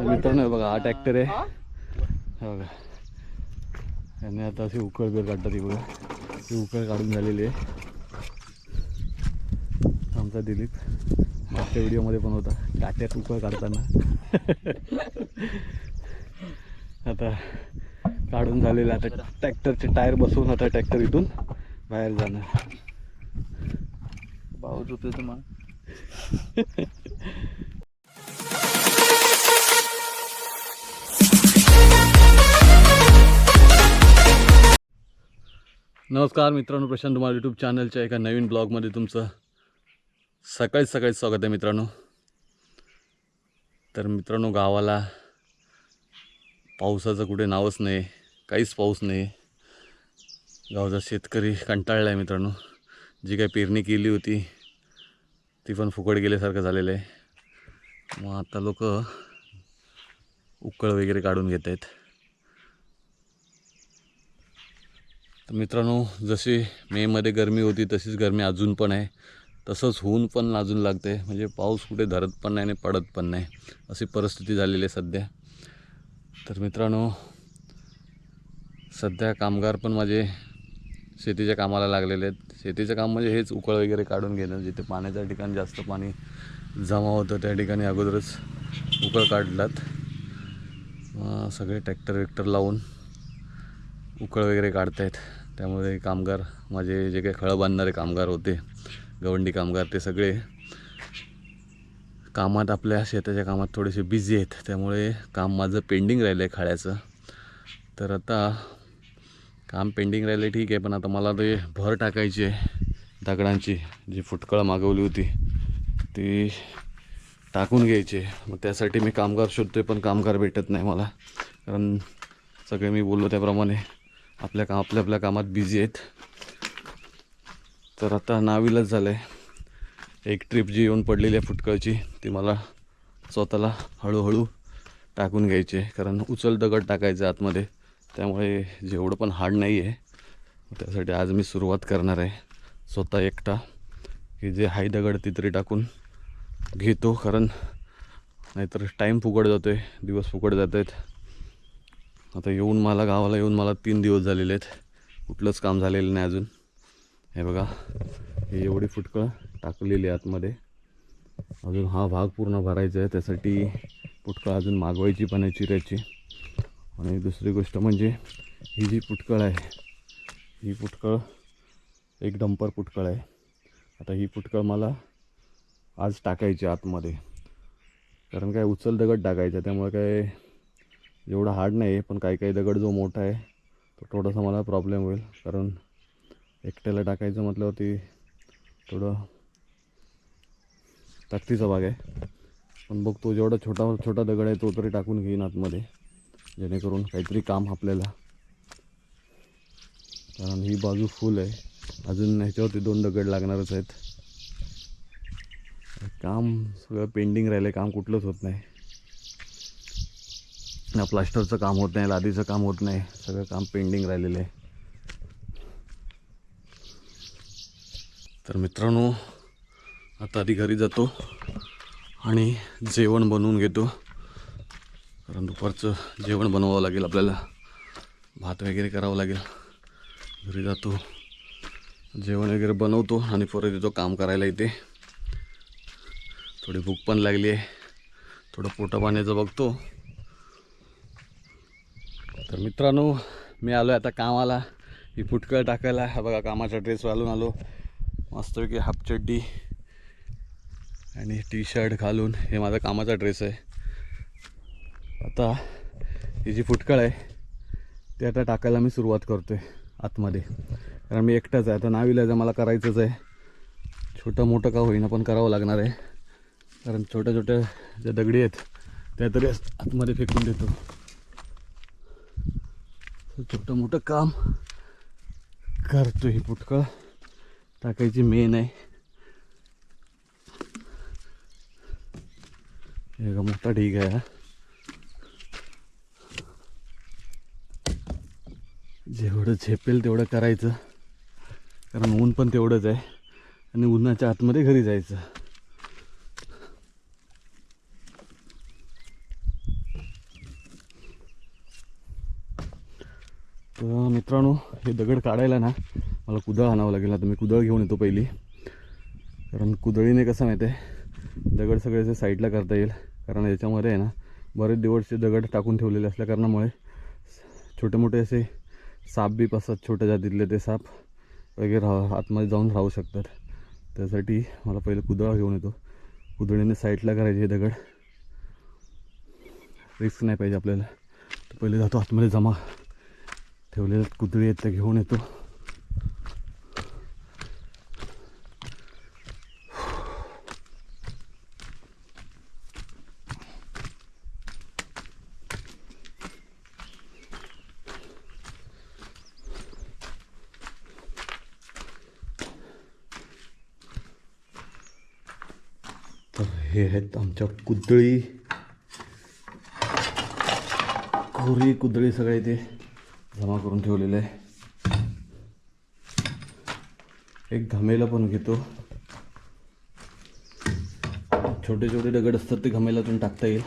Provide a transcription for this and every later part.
मित्रांनो बघा हा ट्रॅक्टर आहे बघा. यांनी आता अशी उकळ बेर काढतात ती बघा. ती उकळ काढून झालेली आहे. आमचा दिलीप मागच्या व्हिडिओमध्ये पण होता काट्यात उकळ काढताना. आता काढून झालेलं. आता ट्रॅक्टरचे टायर बसवून आता ट्रॅक्टर इथून बाहेर जाणार. पाऊस होतोय तुम्हाला. नमस्कार मित्रांनो, प्रशांत तुम्हाला यूट्यूब चॅनलच्या एका नवीन ब्लॉगमध्ये तुमचं सकाळी स्वागत आहे मित्रांनो. तर मित्रांनो, गावाला पावसाचं कुठे नावच नाही, काहीच पाऊस नाही. गावचा शेतकरी कंटाळला आहे मित्रांनो. जी काही पेरणी केली होती ती पण फुकट गेल्यासारखं झालेलं आहे. मग आता लोक उकळ वगैरे काढून घेत आहेत. तर मित्रांनो, जशी मेमध्ये गरमी होती तशीच गरमी अजून पण आहे. तसंच ऊन पण अजून लागते. म्हणजे पाऊस कुठे धरत पण नाही आणि पडत पण नाही, अशी परिस्थिती झालेली आहे सध्या. तर मित्रांनो, सध्या कामगार पण माझे शेतीच्या कामाला लागलेले आहेत. शेतीचं काम म्हणजे हेच उकळ वगैरे काढून घेणं. जिथे पाण्याच्या ठिकाणी जास्त पाणी जमा होतं त्या ठिकाणी अगोदरच उकळ काढलात. सगळे ट्रॅक्टर लावून उकळ वगैरे काढतायत. त्यामुळे कामगार माझे जे काही खळं बांधणारे कामगार होते, गवंडी कामगार, ते सगळे कामात, आपल्या शेताच्या कामात थोडेसे बिझी आहेत. त्यामुळे काम माझं पेंडिंग राहिलं आहे खळ्याचं. तर आता काम पेंडिंग राहिलं ठीक आहे, पण आता मला ते भर टाकायची आहे दगडांची. जी फुटकळ मागवली होती ती टाकून घ्यायची. मग त्यासाठी मी कामगार शोधतो आहे, पण कामगार भेटत नाही मला. कारण सगळे मी बोललो त्याप्रमाणे आपल्या कामात बिझी आहेत. तर आता नाविलाज झालं आहे. एक ट्रिप जी येऊन पडलेली आहे फुटकळची, ती मला स्वतःला हळूहळू टाकून घ्यायची आहे. कारण उचल दगड टाकायचं आतमध्ये, त्यामुळे जेवढं पण हार्ड नाही आहे. त्यासाठी आज मी सुरुवात करणार आहे स्वतः एकटा, की जे हाय दगड ती तरी टाकून घेतो. कारण नाहीतर टाईम फुकट जातो आहे, दिवस फुकट जात आहेत. आता गावाला येऊन मला 3 दिवस झालेले आहेत. कुठलंच काम झालेलं नाही अजून. हे बघा, हे एवढी फुटकळ टाकलेली आहे आतमध्ये. अजून हा भाग पूर्ण भरायचा आहे. त्यासाठी फुटकळ अजून मागवायची पण आहे चिऱ्याची. आणि दुसरी गोष्ट म्हणजे ही जी फुटकळ आहे, ही फुटकळ एक डंपर फुटकळ आहे. आता ही फुटकळ मला आज टाकायची आतमध्ये. कारण काय उचल दगड टाकायचा, त्यामुळे काय एवढा हार्ड नाही आहे. पण काही दगड जो मोठा आहे तो थोडासा मला प्रॉब्लेम होईल. कारण एकट्याला टाकायचं म्हटल्यावरती थोडं ताकदीचा भाग आहे. पण बघतो जेवढा छोटा दगड आहे तो तरी टाकून घेईन आतमध्ये, जेणेकरून काहीतरी काम आपल्याला. कारण ही बाजू फुल आहे, अजून ह्याच्यावरती 2 दगड लागणारच आहेत. काम सगळं पेंडिंग राहिलं आहे. काम कुठलंच होत नाही ना. प्लास्टरचं काम होत नाही, लादीचं काम होत नाही. सगळं काम पेंडिंग राहिलेलं आहे. तर मित्रांनो, आता आधी घरी जातो आणि जेवण बनवून घेतो. कारण दुपारचं जेवण बनवावं लागेल आपल्याला, भात वगैरे करावं लागेल. घरी जातो, जेवण वगैरे बनवतो आणि परत येतो काम करायला इथे. थोडी भूक पण लागली आहे, थोडं पोटापाण्याचं बघतो. तर मित्रांनो, मी आलो आहे आता कामाला, ही फुटकळ टाकायला. हा बघा, कामाचा ड्रेस घालून आलो मस्तपैकी, हाफ चड्डी आणि टी-शर्ट घालून. हे माझा कामाचा ड्रेस आहे. आता ही जी फुटकळ आहे ती आता टाकायला मी सुरुवात करतो आहे आतमध्ये. कारण मी एकटाच आहे. आता नाविलाज मला करायचंच आहे. छोटं मोठं का होईना पण करावं लागणार आहे. कारण छोट्या ज्या दगडी आहेत त्या तरी आतमध्ये फेकून देतो. छोटं मोठं काम करतो. ही फुटकळ टाकायची मेन आहे. हे मोठा ढीग आहे. जेवढं झेपेल तेवढं करायचं, कारण ऊन पण तेवढंच आहे आणि उन्हाच्या आतमध्ये घरी जायचं. तर मित्रांनो, हे दगड काढायला ना मला कुदळ आणावं लागेल. आता मी कुदळ घेऊन येतो पहिली, कारण कुदळीने कसं माहिती आहे दगड सगळ्याचे साईडला करता येईल. कारण याच्यामध्ये आहे ना बरेच दिवसचे दगड टाकून ठेवलेले असल्या कारणामुळे छोटे मोठे असे साप बीप असतात छोट्या जातीतले, ते साप वगैरे आतमध्ये जाऊन राहू शकतात. त्यासाठी मला पहिलं कुदळ घेऊन येतो. कुदळीने साईडला करायचे हे दगड, रिस्क नाही पाहिजे आपल्याला. तर पहिले जातो आतमध्ये, जमा ठेवलेल्या कुदळी आहेत त्या घेऊन येतो. तर हे आहेत आमच्या कुदळी, कोरी कुदळी सगळे ते जमा करून ठेवलेले आहे. एक घमेला पण घेतो. छोटे छोटे दगड असतात ते घमेलातून टाकता येईल.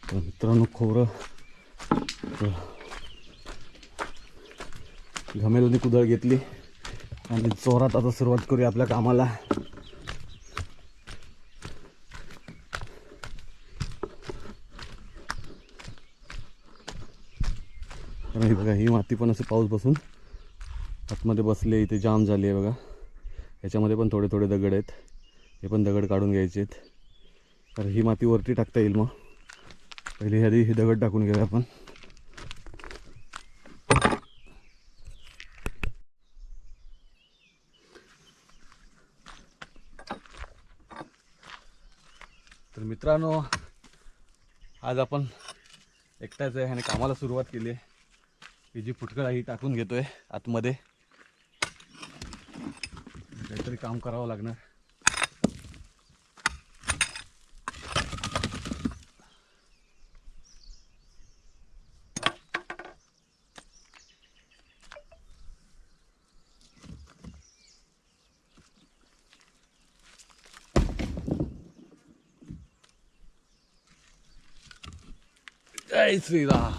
तर मित्रांनो, खोबरं घमेलाने कुदळ घेतली आणि जोरात आता सुरुवात करूया आपल्या कामाला. आणि बघा ही माती पण असं पाऊस बसून आतमध्ये बसले, इथे जाम झाली आहे बघा. याच्यामध्ये पण थोडे थोडे दगड आहेत, हे पण दगड काढून घ्यायचे आहेत. तर ही माती वरती टाकता येईल. मग पहिले ह्यादी हे दगड टाकून घेऊया आपण. तर मित्रांनो, आज आपण एकटाच आहे आणि कामाला सुरुवात केली आहे. ही जी फुटकळ आहे ही टाकून घेतोय आतमध्ये. काहीतरी काम करावं लागणार. जय श्रीराम.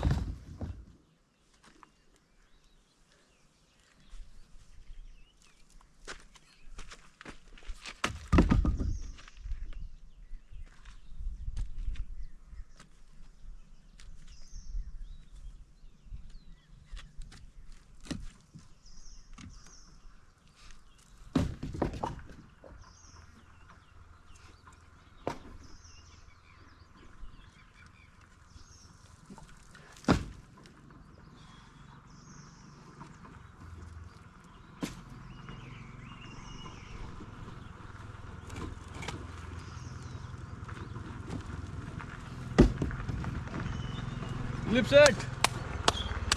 लिपसेट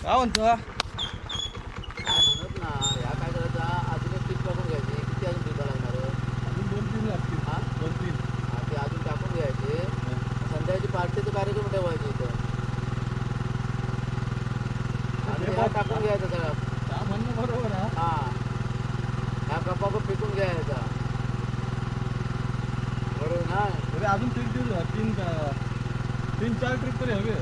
काय म्हणतो? म्हणत ना ह्या काय करायचं, अजून एक पीक टाकून घ्यायचे. किती अजून पीक लागणार? अजून 2-3 लागतील. हा 2-3 ते अजून टाकून घ्यायचे. संध्याकाळची पार्टीचा कार्यक्रम ठेवायचे इथं आणि ह्या टाकून घ्यायचं सगळं. काय म्हणणं बरोबर आहे. हा ह्या कपा पण पिकून घ्यायचा, बरोबर ना? तरी अजून 3-4 ट्रिप तरी हवे.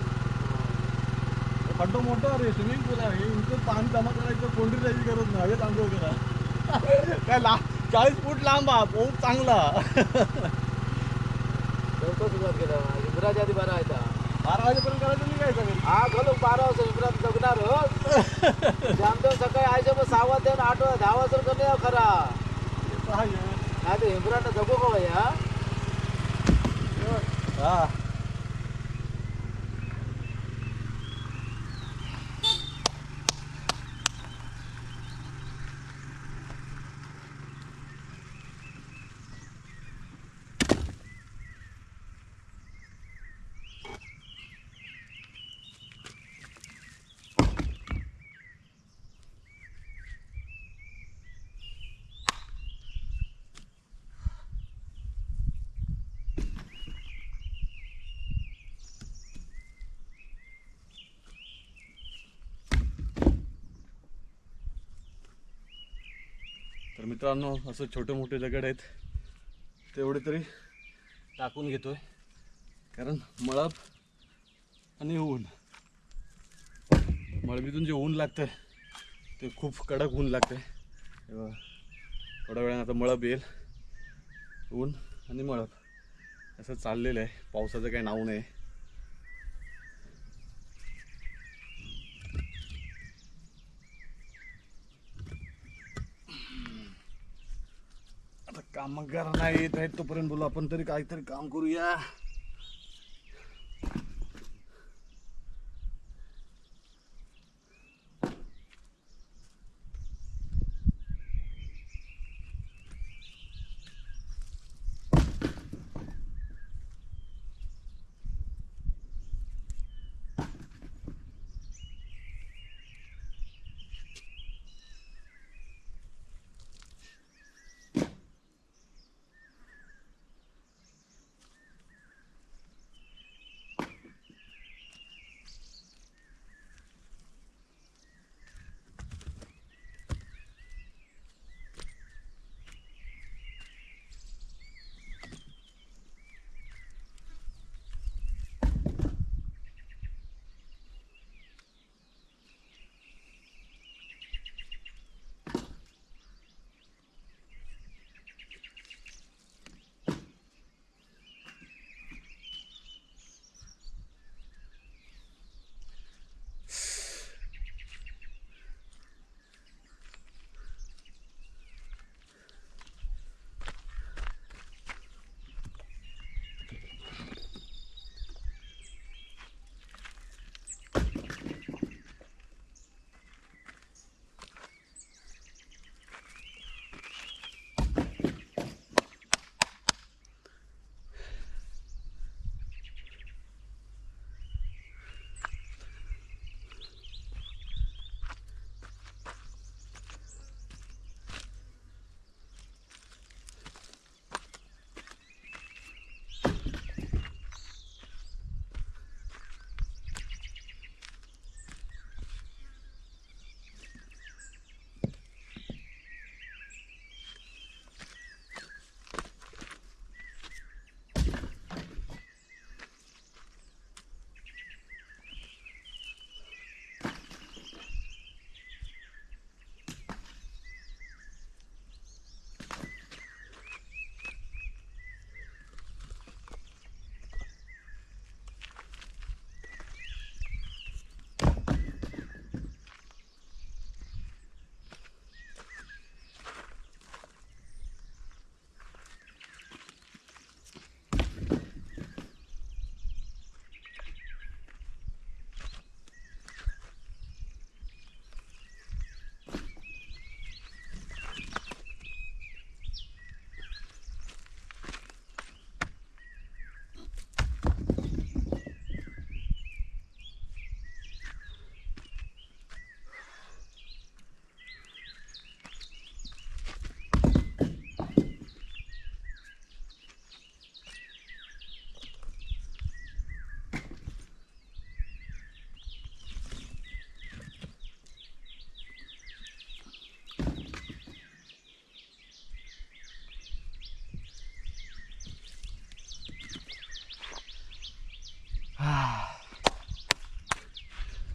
खड्डो मोठं रे, स्विमिंग पूल आहे. इथं पाणी जमा करायचं, कोंडरी जायची गरज नाही. हवेत आंघोळ करा. काय 40 फूट लांब हा पाऊस चांगला. लवकर सुरुवात केला. इंद्राच्या आधी बरा आहे. 12 वाजेपर्यंत करायचं नाही काय सगळं. हा घालू 12 वाजता इंद्रात जगणार हो. जामदेव सकाळी आयच्या मग 6 वाजता 8 वाजता 10 वाजता कमी आहे खरा. नाही तर हिमरानं जगू का भैया? हा तर मित्रांनो, असं छोटे मोठे दगड आहेत, तेवढे तरी टाकून घेतोय, कारण मळब आणि ऊन, मळबीतून जे ऊन लागतं ते खूप कडक ऊन लागते. थोड्या वेळाने आता मळब येईल, ऊन आणि मळब असं चाललेलं आहे. पावसाचं काही नाव नाही. आता कामगार नाही येत आहेत तोपर्यंत बोलू आपण तरी काहीतरी काम करूया.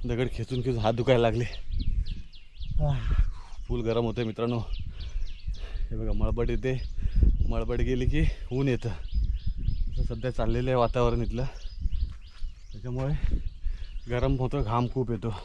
दगड खेचून खेचून हात दुखायला लागले. फुल गरम होते मित्रांनो. हे बघा मळबट येते, मळबट गेली की ऊन येतं. असं सध्या चाललेलं आहे वातावरण इथलं, त्याच्यामुळे गरम होतं, घाम खूप येतो.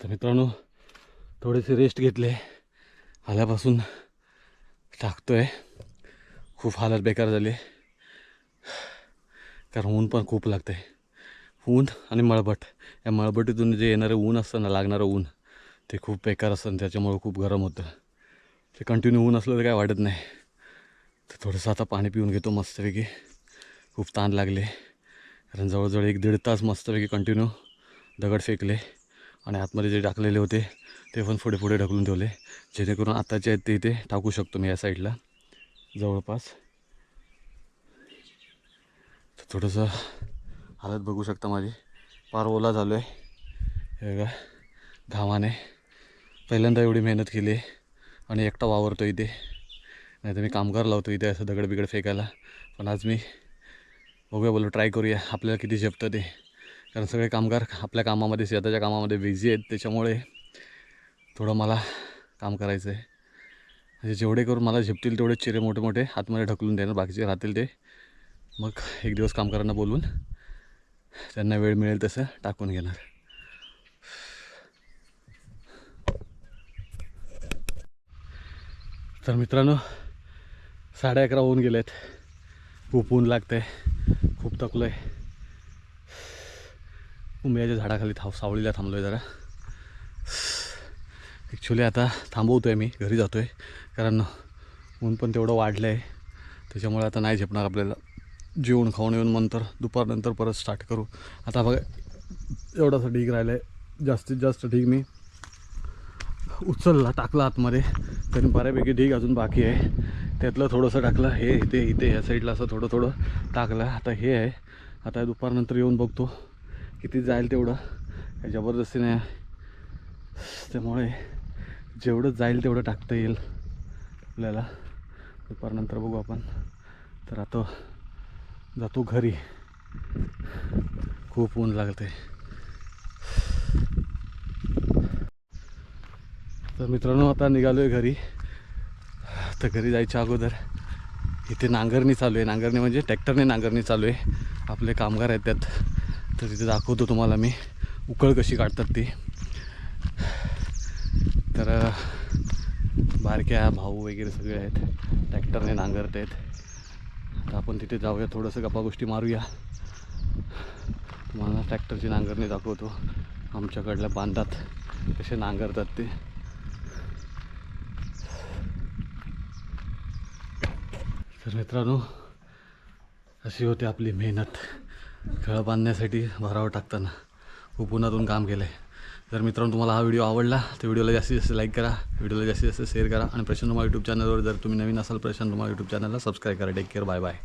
तर मित्रांनो थोडेसे रेस्ट घेतले, आल्यापासून टाकतोय. खूप हालत बेकार झाली कारण ऊन पण खूप लागतं आहे. ऊन आणि मळबट, या मळबटीतून जे येणारं ऊन असतं ना, लागणारं ऊन ते खूप बेकार असतं आणि त्याच्यामुळं खूप गरम होतं. ते कंटिन्यू ऊन असलं तर काय वाटत नाही. तर थोडंसं आता पाणी पिऊन घेतो मस्तपैकी. खूप ताण लागले कारण जवळजवळ 1-1.5 तास मस्तपैकी कंटिन्यू दगड फेकले आणि आतमध्ये जे टाकलेले होते ते पण पुढे पुढे ढकलून ठेवले, जेणेकरून आताचे आहेत ते इथे टाकू शकतो मी या साईडला जवळपास. तर थोडंसं हालत बघू शकता माझी, पार ओला झालो आहे हे बघा घामाने. पहिल्यांदा एवढी मेहनत केली आणि एकटा वावरतो इथे, नाही तर मी कामगार लावतो इथे असं दगड बिगड फेकायला. पण आज मी बघूया, बोलू ट्राय करूया आपल्याला किती झेपतं ते. कारण सगळे कामगार आपल्या कामामध्ये, शेताच्या कामामध्ये बिझी आहेत, त्याच्यामुळे थोडं मला काम करायचं आहे. म्हणजे जेवढे करून मला झेपतील तेवढे चिरे मोठे मोठे आतमध्ये ढकलून देणार, बाकीचे राहतील ते मग एक दिवस कामगारांना बोलवून त्यांना वेळ मिळेल तसं टाकून घेणार. तर मित्रांनो 11:30 होऊन गेले आहेत. खूप ऊन लागतं आहे, खूप थकलो आहे. उंबऱ्याच्या झाडाखाली सावळीला थांबलो आहे जरा. ॲक्च्युली आता थांबवतो आहे, मी घरी जातो आहे कारण ऊन पण तेवढं वाढलं आहे. त्याच्यामुळे आता नाही झेपणार आपल्याला. जेवण खाऊन येऊन नंतर दुपारनंतर परत स्टार्ट करू. आता बघा एवढासा ढीग राहिला आहे, जास्तीत जास्त ढीग मी उचलला टाकला आतमध्ये, तरी बऱ्यापैकी ढीग अजून बाकी आहे. त्यातलं थोडंसं टाकलं, हे इथे इथे ह्या साईडला असं थोडं थोडं टाकलं. आता हे आहे, आता दुपारनंतर येऊन बघतो किती जाईल तेवढं, काही जबरदस्ती नाही. त्यामुळे जेवढं जाईल तेवढं टाकता येईल आपल्याला. दुपारनंतर बघू आपण. तर आता जातो घरी, खूप ऊन लागते. तर मित्रांनो आता निघालो आहे घरी. तर घरी जायच्या अगोदर इथे नांगरणी चालू आहे. नांगरणी म्हणजे ट्रॅक्टरने नांगरणी चालू आहे. आपले कामगार आहेत त्यात, तर तिथे दाखवतो तुम्हाला मी उकळ कशी काढतात ती. तर बारक्या भाऊ वगैरे सगळे आहेत, ट्रॅक्टरने नांगरत आहेत. आता आपण तिथे जाऊया, थोडंसं गप्पा गोष्टी मारूया. तुम्हाला ट्रॅक्टरची नांगरणी दाखवतो, आमच्याकडल्या बांधात कसे नांगरतात ते. तर मित्रांनो अशी होती आपली मेहनत खेळ बांधण्यासाठी. भरावं टाकताना खूप उन्हातून काम केलं आहे. जर मित्रांनो तुम्हाला हा व्हिडिओ आवडला तर व्हिडिओला जास्तीत जास्त लाईक करा, व्हिडिओला जास्तीत जास्त शेअर करा आणि प्रशांत धुमाळ यूट्यूब चॅनलवर जर तुम्ही नवीन असाल, प्रशांत धुमाळ यूट्यूब चॅनलला सबस्क्राईब करा. Take care, bye bye.